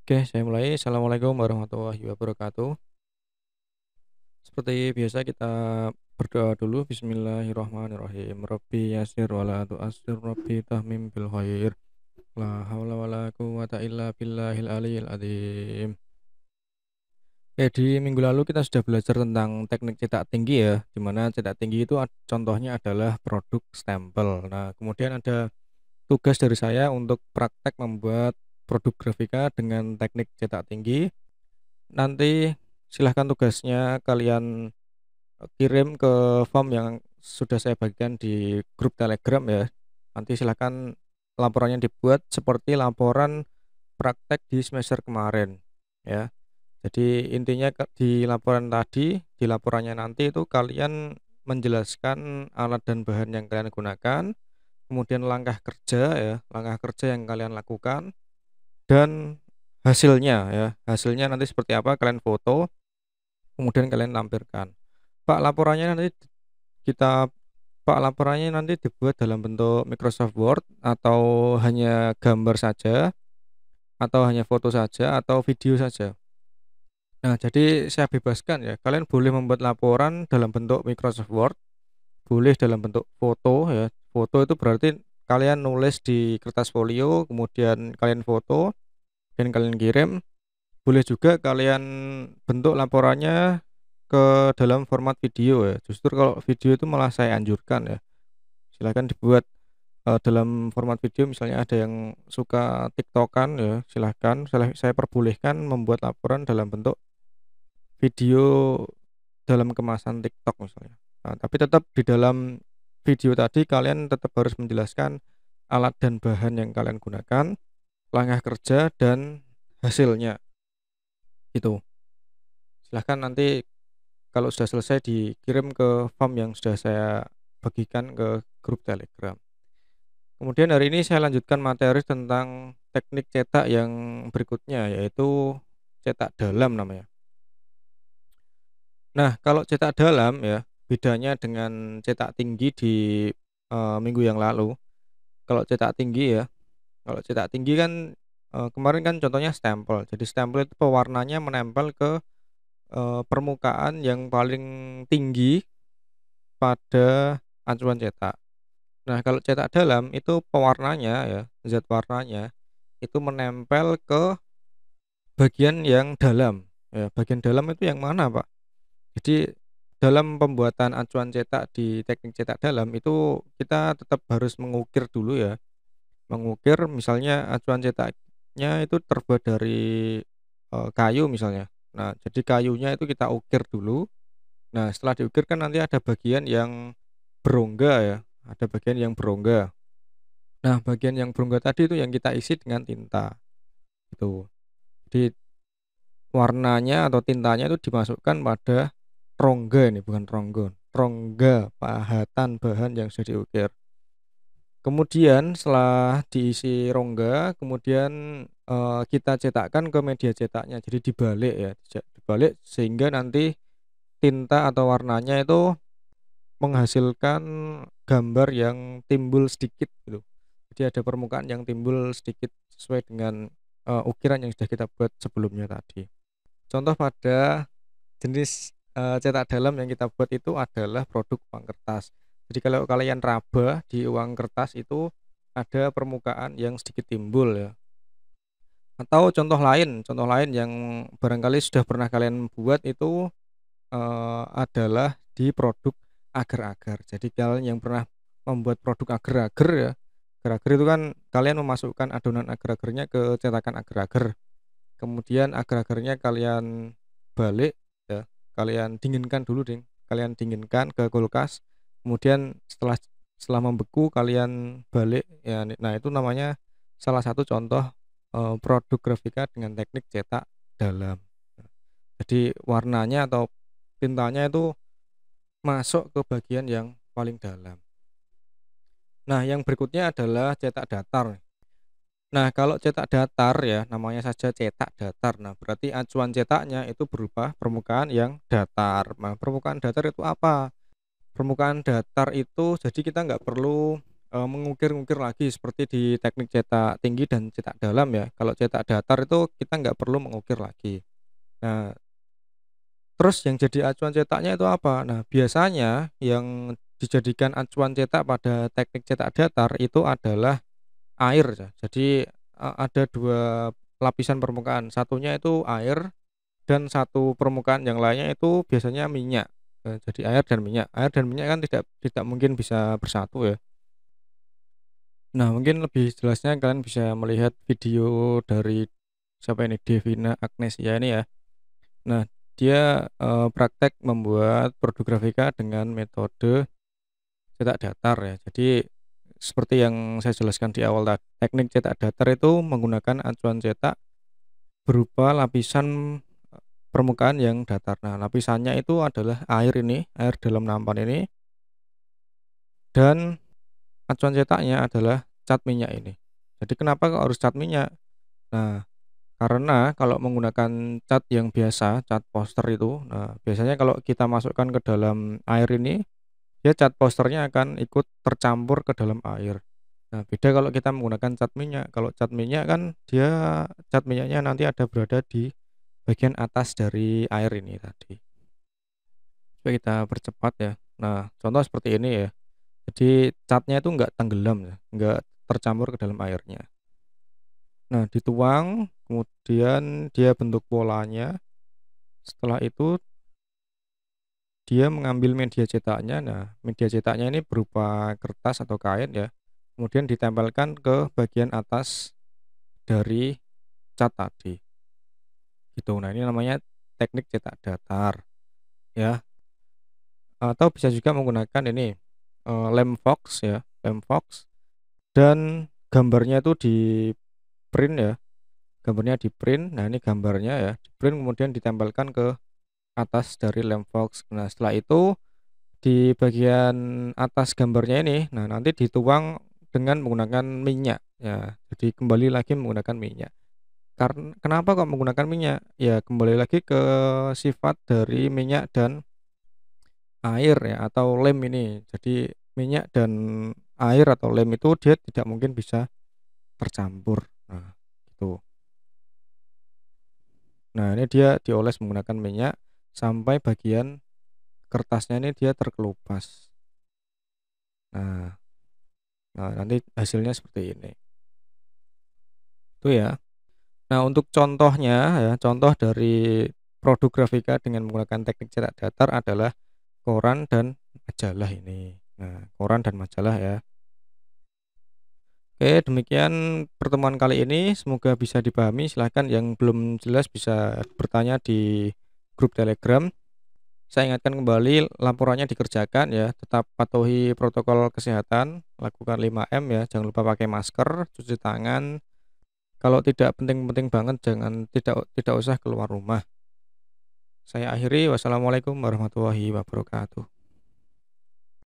Oke, saya mulai. Assalamualaikum warahmatullahi wabarakatuh. Seperti biasa kita berdoa dulu. Bismillahirrahmanirrahim. Rabbi yasir wa la tu'assir. Rabbi tahmim bil khair. La haula wa la quwata illa billahil aliyil adzim. Oke, di minggu lalu kita sudah belajar tentang teknik cetak tinggi ya, di mana cetak tinggi itu contohnya adalah produk stempel. Nah, kemudian ada tugas dari saya untuk praktek membuat produk grafika dengan teknik cetak tinggi. Nanti silahkan tugasnya kalian kirim ke form yang sudah saya bagikan di grup Telegram ya. Nanti silahkan laporannya dibuat seperti laporan praktek di semester kemarin ya. Jadi intinya di laporan tadi, di laporannya nanti itu kalian menjelaskan alat dan bahan yang kalian gunakan, kemudian langkah kerja ya, langkah kerja yang kalian lakukan dan hasilnya ya. Hasilnya nanti seperti apa kalian foto, kemudian kalian lampirkan. Pak laporannya nanti kita Pak laporannya nanti dibuat dalam bentuk Microsoft Word atau hanya gambar saja atau hanya foto saja atau video saja. Nah, jadi saya bebaskan ya. Kalian boleh membuat laporan dalam bentuk Microsoft Word, boleh dalam bentuk foto ya. Foto itu berarti kalian nulis di kertas folio, kemudian kalian foto dan kalian kirim. Boleh juga kalian bentuk laporannya ke dalam format video ya. Justru kalau video itu malah saya anjurkan ya. Silakan dibuat dalam format video, misalnya ada yang suka TikTokan ya, silahkan saya perbolehkan membuat laporan dalam bentuk video dalam kemasan TikTok misalnya. Nah, tapi tetap di dalam video tadi kalian tetap harus menjelaskan alat dan bahan yang kalian gunakan, langkah kerja dan hasilnya gitu. Silahkan nanti kalau sudah selesai dikirim ke form yang sudah saya bagikan ke grup Telegram. Kemudian hari ini saya lanjutkan materi tentang teknik cetak yang berikutnya, yaitu cetak dalam namanya. Nah, kalau cetak dalam ya, bedanya dengan cetak tinggi di minggu yang lalu. Kalau cetak tinggi ya, kalau cetak tinggi kan kemarin kan contohnya stempel. Jadi stempel itu pewarnanya menempel ke permukaan yang paling tinggi pada acuan cetak. Nah, kalau cetak dalam itu pewarnanya ya, zat warnanya itu menempel ke bagian yang dalam. Ya, bagian dalam itu yang mana, Pak? Jadi dalam pembuatan acuan cetak di teknik cetak dalam itu kita tetap harus mengukir dulu ya. Mengukir misalnya acuan cetaknya itu terbuat dari kayu misalnya. Nah, jadi kayunya itu kita ukir dulu. Nah, setelah diukir kan nanti ada bagian yang berongga ya, ada bagian yang berongga. Nah, bagian yang berongga tadi itu yang kita isi dengan tinta. Itu. Jadi warnanya atau tintanya itu dimasukkan pada rongga, ini bukan rongga, rongga pahatan bahan yang sudah diukir. Kemudian setelah diisi rongga, kemudian kita cetakkan ke media cetaknya. Jadi dibalik ya, dibalik sehingga nanti tinta atau warnanya itu menghasilkan gambar yang timbul sedikit gitu. Jadi ada permukaan yang timbul sedikit sesuai dengan ukiran yang sudah kita buat sebelumnya tadi. Contoh pada jenis cetak dalam yang kita buat itu adalah produk uang kertas. Jadi kalau kalian raba di uang kertas itu ada permukaan yang sedikit timbul ya. Atau contoh lain yang barangkali sudah pernah kalian buat itu adalah di produk agar-agar. Jadi kalian yang pernah membuat produk agar-agar ya, agar-agar itu kan kalian memasukkan adonan agar-agarnya ke cetakan agar-agar. Kemudian agar-agarnya kalian balik ya, kalian dinginkan dulu ding. Kalian dinginkan ke kulkas. Kemudian setelah membeku kalian balik ya. Nah, itu namanya salah satu contoh produk grafika dengan teknik cetak dalam. Jadi warnanya atau tintanya itu masuk ke bagian yang paling dalam. Nah, yang berikutnya adalah cetak datar. Nah, kalau cetak datar ya, namanya saja cetak datar. Nah, berarti acuan cetaknya itu berupa permukaan yang datar. Nah, permukaan datar itu apa? Permukaan datar itu jadi kita nggak perlu mengukir-ngukir lagi seperti di teknik cetak tinggi dan cetak dalam ya. Kalau cetak datar itu kita nggak perlu mengukir lagi. Nah, terus yang jadi acuan cetaknya itu apa? Nah, biasanya yang dijadikan acuan cetak pada teknik cetak datar itu adalah air ya. Jadi, ada 2 lapisan permukaan, satunya itu air dan satu permukaan yang lainnya itu biasanya minyak. Jadi air dan minyak. Air dan minyak kan tidak tidak mungkin bisa bersatu ya. Nah, mungkin lebih jelasnya kalian bisa melihat video dari siapa ini, Devina Agnesia ini ya. Nah, dia, praktek membuat produk grafika dengan metode cetak datar ya. Jadi seperti yang saya jelaskan di awal tadi, teknik cetak datar itu menggunakan acuan cetak berupa lapisan, permukaan yang datar. Nah, lapisannya itu adalah air ini, air dalam nampan ini, dan acuan cetaknya adalah cat minyak ini. Jadi kenapa kok harus cat minyak? Nah, karena kalau menggunakan cat yang biasa, cat poster itu, nah biasanya kalau kita masukkan ke dalam air ini, dia cat posternya akan ikut tercampur ke dalam air. Nah, beda kalau kita menggunakan cat minyak. Kalau cat minyak kan dia cat minyaknya nanti ada berada di bagian atas dari air ini tadi. Coba kita percepat ya. Nah, contoh seperti ini ya. Jadi catnya itu enggak tenggelam ya, enggak tercampur ke dalam airnya. Nah, dituang, kemudian dia bentuk polanya. Setelah itu dia mengambil media cetaknya. Nah, media cetaknya ini berupa kertas atau kain ya. Kemudian ditempelkan ke bagian atas dari cat tadi. Gitu. Nah, ini namanya teknik cetak datar ya. Atau bisa juga menggunakan ini lem fox ya, lem fox dan gambarnya itu di-print ya. Gambarnya di-print. Nah, ini gambarnya ya, di-print kemudian ditempelkan ke atas dari lem fox. Nah, setelah itu di bagian atas gambarnya ini, nah nanti dituang dengan menggunakan minyak ya. Jadi kembali lagi menggunakan minyak. Karena kenapa kok menggunakan minyak? Ya kembali lagi ke sifat dari minyak dan air ya atau lem ini. Jadi minyak dan air atau lem itu dia tidak mungkin bisa tercampur. Nah, gitu. Nah, ini dia dioles menggunakan minyak sampai bagian kertasnya ini dia terkelupas. Nah, nanti hasilnya seperti ini. Itu ya. Nah, untuk contohnya ya, contoh dari produk grafika dengan menggunakan teknik cetak datar adalah koran dan majalah ini. Nah, koran dan majalah ya. Oke, demikian pertemuan kali ini. Semoga bisa dipahami. Silahkan yang belum jelas bisa bertanya di grup Telegram. Saya ingatkan kembali laporannya dikerjakan ya. Tetap patuhi protokol kesehatan, lakukan 5M ya. Jangan lupa pakai masker, cuci tangan. Kalau tidak penting-penting banget jangan tidak usah keluar rumah. Saya akhiri, wassalamualaikum warahmatullahi wabarakatuh.